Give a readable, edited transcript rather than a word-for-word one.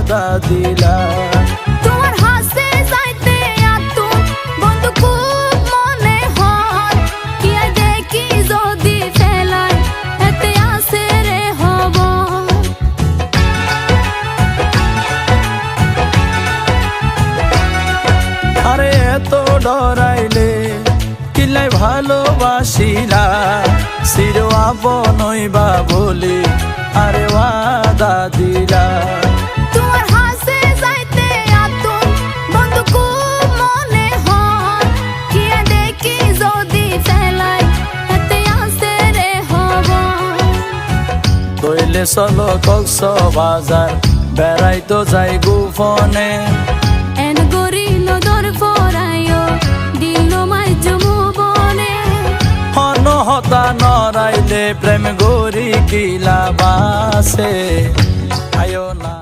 ওয়াদা দিলা। তোমার হাসে যাইতে আতুন বন্ধু খুব মনে হয়, কি আর দেখি যদি ফেলাই এতে আসে রে হব। আরে এত ডরাইলে কিলাই ভালোবাসিলা, চির আপনই বা বলি আরে ওয়াদা দিলা। তোমার হাসে যাইতে আতুন বন্ধু খুব মনে হয়, কি আর দেখি যদি ফেলাই এতে আসে রে হব। কইলে চলো কক্সবাজার বেড়াইতো যাই গোপনে, এন গরি নদর ফরাইও দিল মাই জমুবনে। অনহতা নরাইলে প্রেম গরি কিলা বাসে আয়ো না।